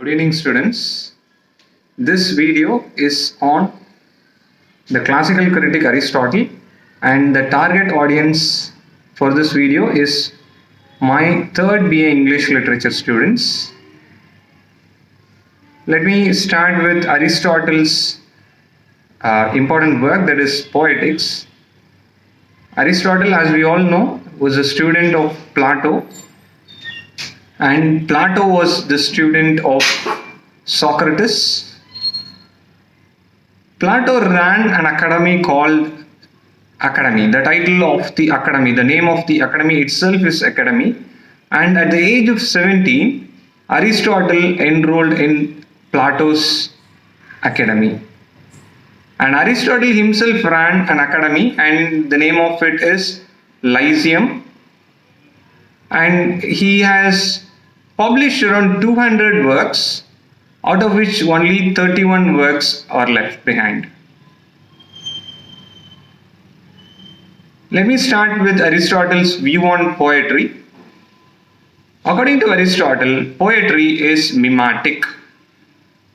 Good evening, students. This video is on the classical critic Aristotle, and the target audience for this video is my third BA English literature students. Let me start with Aristotle's important work, that is Poetics. Aristotle, as we all know, was a student of Plato, and Plato was the student of Socrates. Plato ran an academy called Academy. The title of the academy, the name of the academy itself is Academy. And at the age of 17, Aristotle enrolled in Plato's academy. And Aristotle himself ran an academy, and the name of it is Lyceum. And he has published around 200 works, out of which only 31 works are left behind. Let me start with Aristotle's view on poetry. According to Aristotle, poetry is mimetic.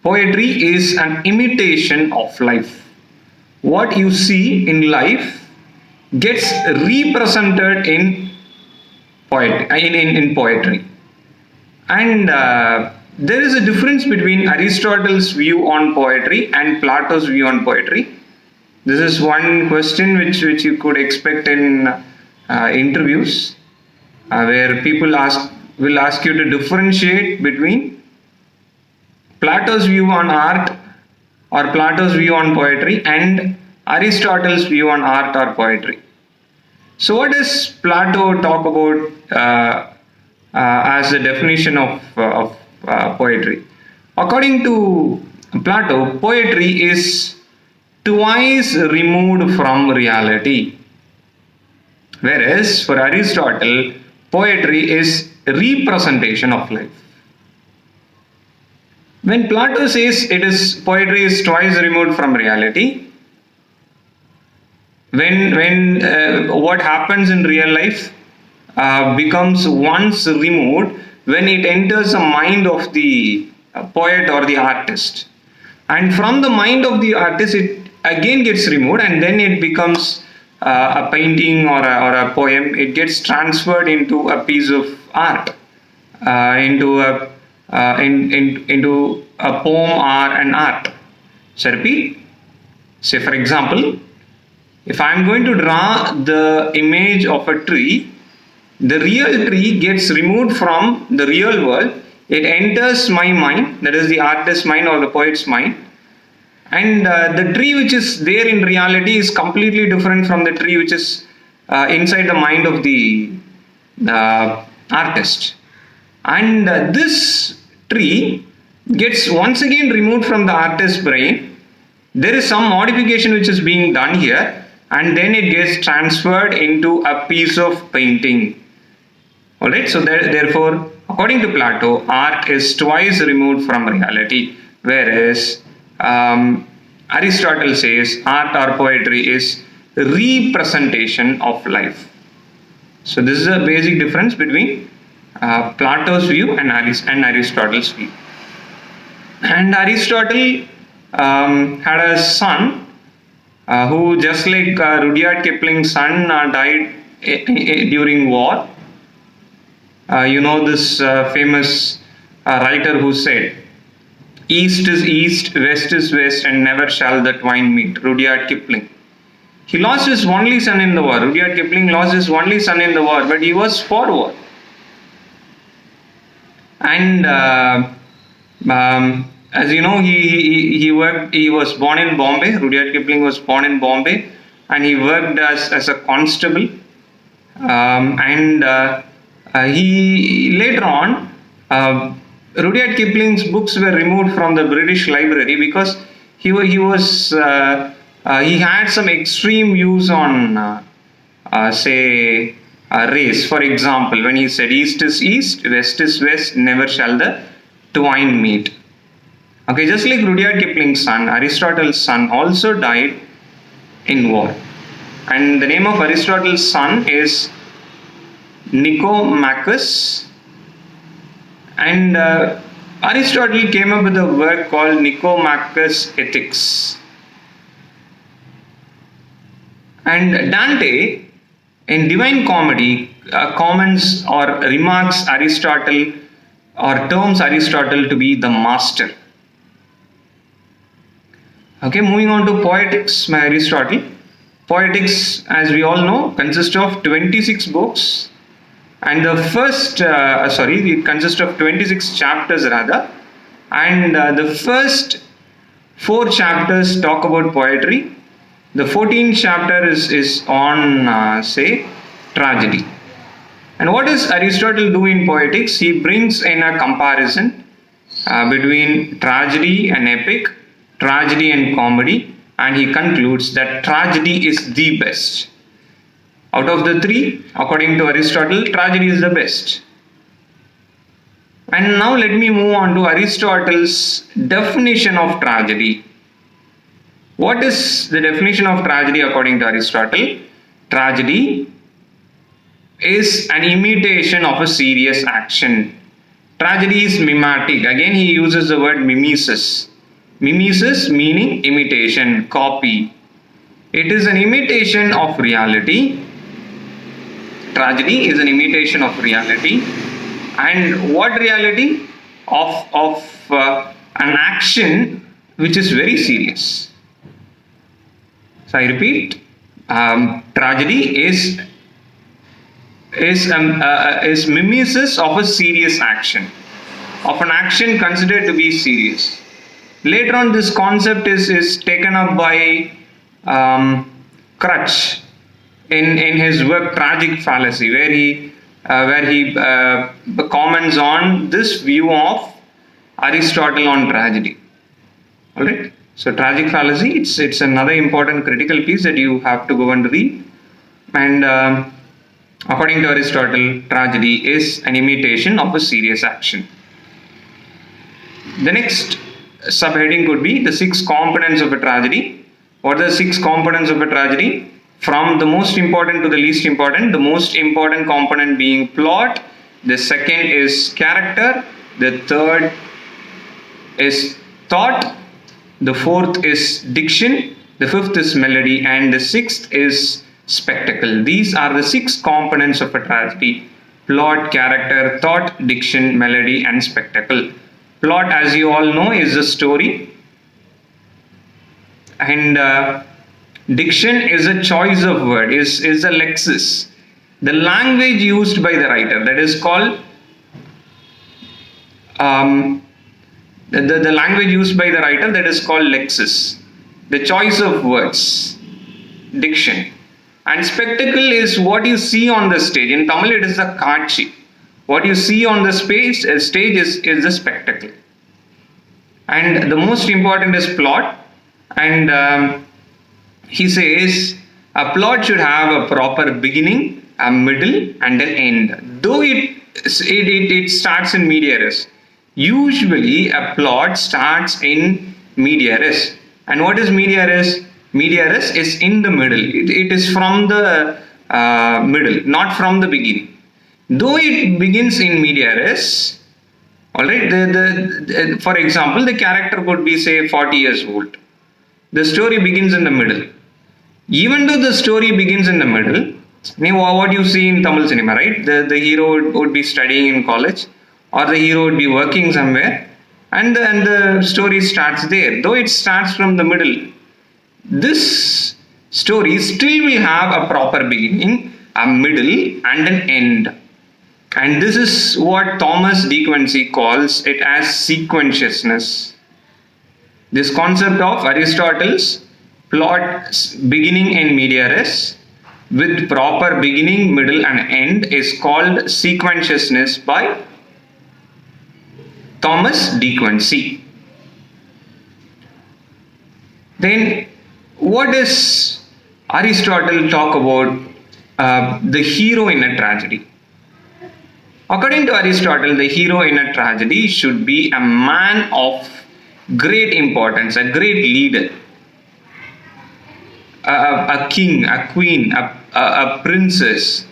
Poetry is an imitation of life. What you see in life gets represented in poetry. And there is a difference between Aristotle's view on poetry and Plato's view on poetry. This is one question which you could expect in interviews, where people will ask you to differentiate between Plato's view on art or Plato's view on poetry and Aristotle's view on art or poetry. So what does Plato talk about as the definition of poetry? According to Plato, poetry is twice removed from reality, whereas for Aristotle, poetry is representation of life. When Plato says poetry is twice removed from reality, when what happens in real life becomes once removed when it enters the mind of the poet or the artist, and from the mind of the artist it again gets removed, and then it becomes a painting or a poem. It gets transferred into a piece of art, into a poem or an art. So repeat. Say for example, if I am going to draw the image of a tree, the real tree gets removed from the real world. It enters my mind, that is the artist's mind or the poet's mind. And the tree which is there in reality is completely different from the tree which is inside the mind of the artist. And this tree gets once again removed from the artist's brain. There is some modification which is being done here, and then it gets transferred into a piece of painting. Alright, so therefore, according to Plato, art is twice removed from reality, whereas Aristotle says art or poetry is representation of life. So this is a basic difference between Plato's view and Aristotle's view. And Aristotle had a son who, just like Rudyard Kipling's son, died during war. You know this famous writer who said, "East is east, west is west, and never shall the twain meet." Rudyard Kipling. He lost his only son in the war. Rudyard Kipling lost his only son in the war, but he was for war. And as you know, he was born in Bombay. Rudyard Kipling was born in Bombay, and he worked as a constable. He later on, Rudyard Kipling's books were removed from the British Library because he had some extreme views on race. For example, when he said east is east, west is west, never shall the twain meet. Okay, just like Rudyard Kipling's son, Aristotle's son also died in war. And the name of Aristotle's son is Nicomachus. And Aristotle came up with a work called Nicomachus Ethics. And Dante, in Divine Comedy, comments or remarks Aristotle or terms Aristotle to be the master. Okay, moving on to Poetics by Aristotle. Poetics, as we all know, consists of 26 books, and the first, it consists of 26 chapters rather, and the first 4 chapters talk about poetry. The 14th chapter is on, tragedy. And what does Aristotle do in Poetics? He brings in a comparison between tragedy and epic, tragedy and comedy, and he concludes that tragedy is the best. Out of the 3, according to Aristotle, tragedy is the best. And now let me move on to Aristotle's definition of tragedy. What is the definition of tragedy according to Aristotle? Tragedy is an imitation of a serious action. Tragedy is mimetic. Again, he uses the word mimesis. Mimesis meaning imitation, copy. It is an imitation of reality. Tragedy is an imitation of reality. And what reality? Of an action which is very serious. So I repeat, tragedy is mimesis of a serious action, of an action considered to be serious. Later on, this concept is taken up by Crutch in his work Tragic Fallacy, where he comments on this view of Aristotle on tragedy. All right. So Tragic Fallacy, it's another important critical piece that you have to go and read. And according to Aristotle, tragedy is an imitation of a serious action. The next subheading could be the 6 components of a tragedy. What are the 6 components of a tragedy? From the most important to the least important. The most important component being plot. The second is character. The third is thought. The 4th is diction. The 5th is melody. And the 6th is spectacle. These are the 6 components of a tragedy: plot, character, thought, diction, melody, and spectacle. Plot, as you all know, is the story, and diction is a choice of word, is a lexis, the language used by the writer, that is called the language used by the writer, that is called lexis, the choice of words, diction. And spectacle is what you see on the stage. In Tamil, it is the kaatchi. What you see on the stage is the spectacle. And the most important is plot. And he says a plot should have a proper beginning, a middle, and an end. Though it starts in media res. Usually a plot starts in media res. And what is media res? Media res is in the middle. It is from the middle, not from the beginning. Though it begins in media res, alright, for example, the character could be, say, 40 years old. The story begins in the middle. Even though the story begins in the middle, what you see in Tamil cinema, right? The hero would be studying in college, or the hero would be working somewhere, and the story starts there. Though it starts from the middle, this story still will have a proper beginning, a middle, and an end. And this is what Thomas de Quincey calls it as sequentiousness. This concept of Aristotle's plot beginning in media res with proper beginning, middle, and end is called sequentiousness by Thomas de Quincey. Then, what does Aristotle talk about the hero in a tragedy? According to Aristotle, the hero in a tragedy should be a man of great importance, a great leader, a king, a queen, a princess,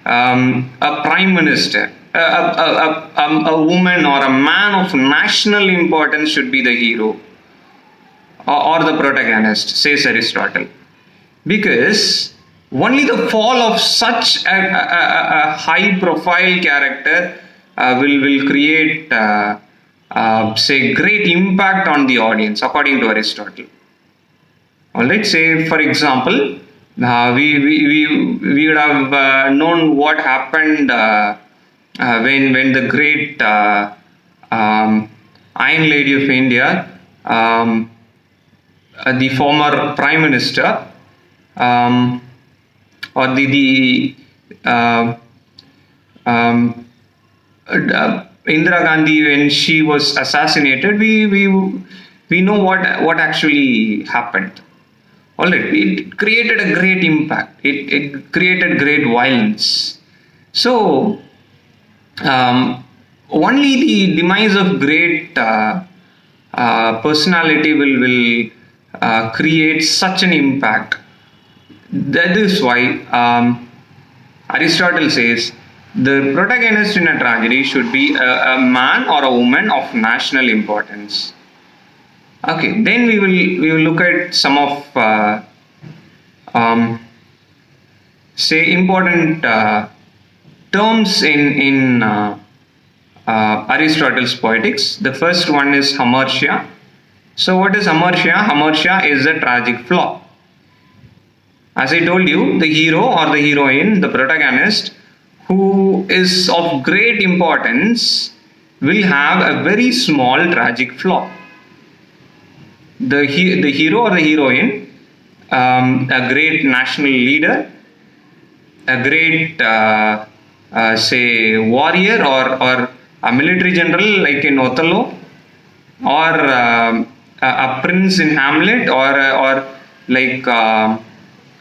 a prime minister, a woman or a man of national importance should be the hero or the protagonist, says Aristotle. Because only the fall of such a high profile character will create, say, great impact on the audience, according to Aristotle. All right, say, for example, we would have known what happened when the great Iron Lady of India, the former Prime Minister, or the Indira Gandhi, when she was assassinated, we know what actually happened. All right, it created a great impact. It created great violence. So only the demise of great personality will create such an impact. That is why Aristotle says the protagonist in a tragedy should be a man or a woman of national importance. Okay, then we will look at some of say important terms in Aristotle's Poetics. The first one is Hamartia. So what is Hamartia? Hamartia is a tragic flaw. As I told you, the hero or the heroine, the protagonist, who is of great importance, will have a very small tragic flaw. The hero or the heroine, a great national leader, a great say warrior or a military general like in Othello, or a prince in Hamlet, or like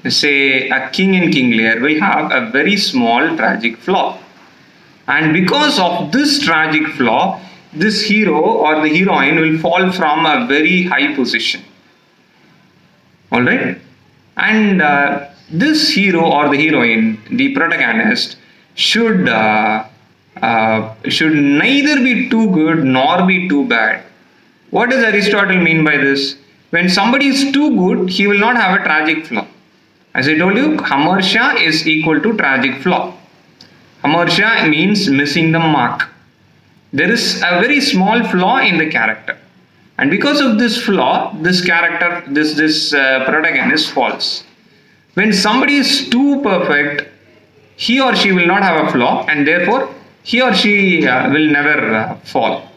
say a king in King Lear, will have a very small tragic flaw. And because of this tragic flaw, this hero or the heroine will fall from a very high position. All right, and this hero or the heroine, the protagonist, should neither be too good nor be too bad. What does Aristotle mean by this? When somebody is too good, he will not have a tragic flaw. As I told you, Hamartia is equal to tragic flaw. Hamartia means missing the mark. There is a very small flaw in the character, and because of this flaw, this character, this protagonist falls. When somebody is too perfect, he or she will not have a flaw, and therefore he or she will never fall.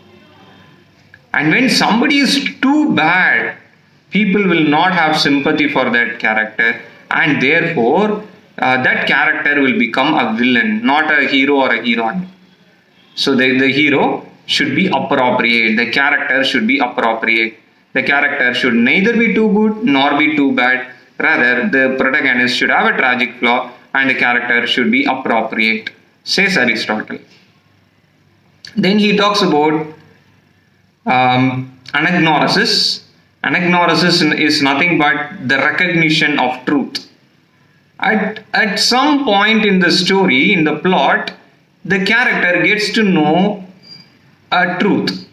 And when somebody is too bad, people will not have sympathy for that character, and therefore that character will become a villain, not a hero or a heroine. So the hero should be appropriate, the character should be appropriate. The character should neither be too good nor be too bad. Rather, the protagonist should have a tragic flaw and the character should be appropriate, says Aristotle. Then he talks about anagnorisis. Anagnorisis is nothing but the recognition of truth. At some point in the story, in the plot, the character gets to know a truth.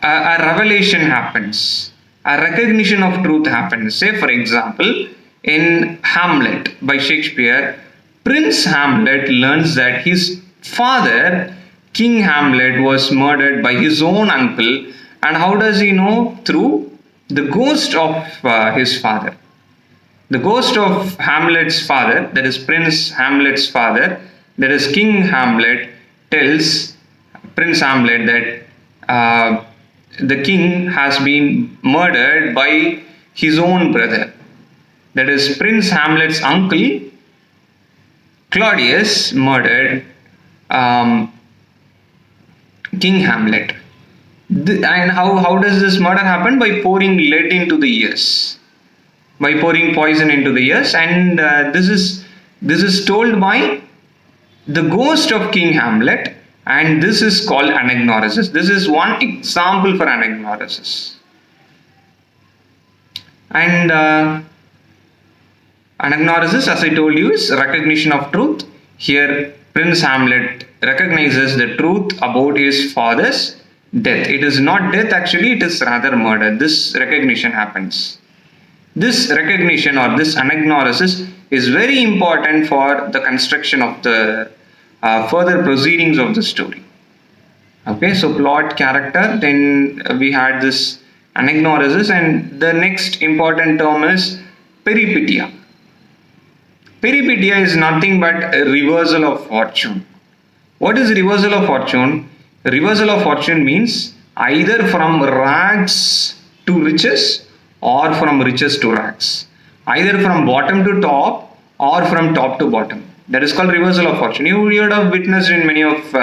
A revelation happens. A recognition of truth happens. Say, for example, in Hamlet by Shakespeare, Prince Hamlet learns that his father, King Hamlet, was murdered by his own uncle. And how does he know? Through the ghost of his father. The ghost of Hamlet's father, that is Prince Hamlet's father, that is King Hamlet, tells Prince Hamlet that the king has been murdered by his own brother. That is Prince Hamlet's uncle, Claudius, murdered King Hamlet. And how does this murder happen? By pouring lead into the ears. By pouring poison into the ears. And this is told by the ghost of King Hamlet, and this is called anagnorisis. This is one example for anagnorisis. And anagnorisis, as I told you, is recognition of truth. Here, Prince Hamlet recognizes the truth about his father's death. It is not death actually, it is rather murder. This recognition happens. This recognition or this anagnosis is very important for the construction of the further proceedings of the story. Okay, so plot, character, then we had this anagnosis, and the next important term is peripedia. Peripedia is nothing but a reversal of fortune. What is reversal of fortune? Reversal of fortune means either from rags to riches or from riches to rags. Either from bottom to top or from top to bottom. That is called reversal of fortune. You would have witnessed in many of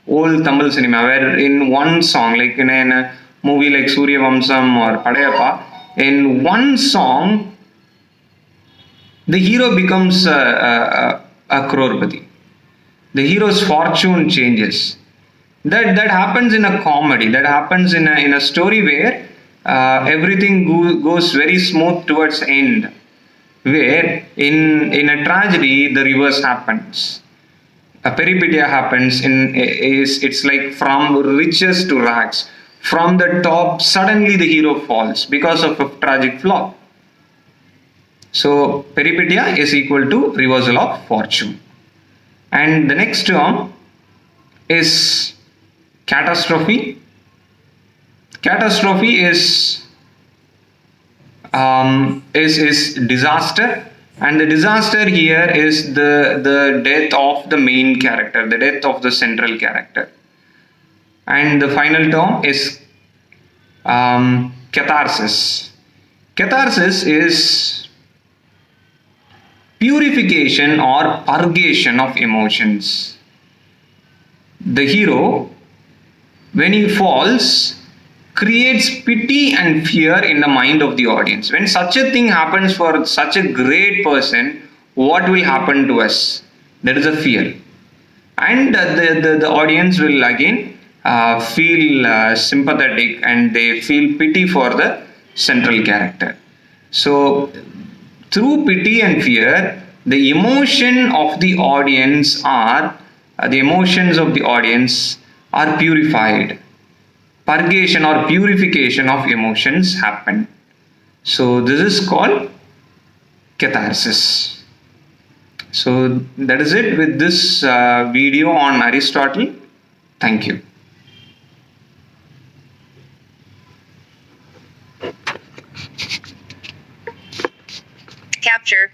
old Tamil cinema where in one song, like in a movie like Surya Vamsam or Padayappa, in one song, the hero becomes a crorepati. The hero's fortune changes. That happens in a comedy. That happens in a story where everything goes very smooth towards end. Where in a tragedy the reverse happens. A peripedia happens it's like from riches to rags. From the top, suddenly the hero falls because of a tragic flaw. So peripedia is equal to reversal of fortune. And the next term is catastrophe. Catastrophe is disaster, and the disaster here is the death of the main character, the death of the central character. And the final term is catharsis. Catharsis is purification or purgation of emotions. The hero, when he falls, creates pity and fear in the mind of the audience. When such a thing happens for such a great person, what will happen to us? There is a fear. And the audience will again feel sympathetic, and they feel pity for the central character. So, through pity and fear, the emotions of the audience are purified. Purgation or purification of emotions happen. So this is called catharsis. So that is it with this video on Aristotle. Thank you. Capture.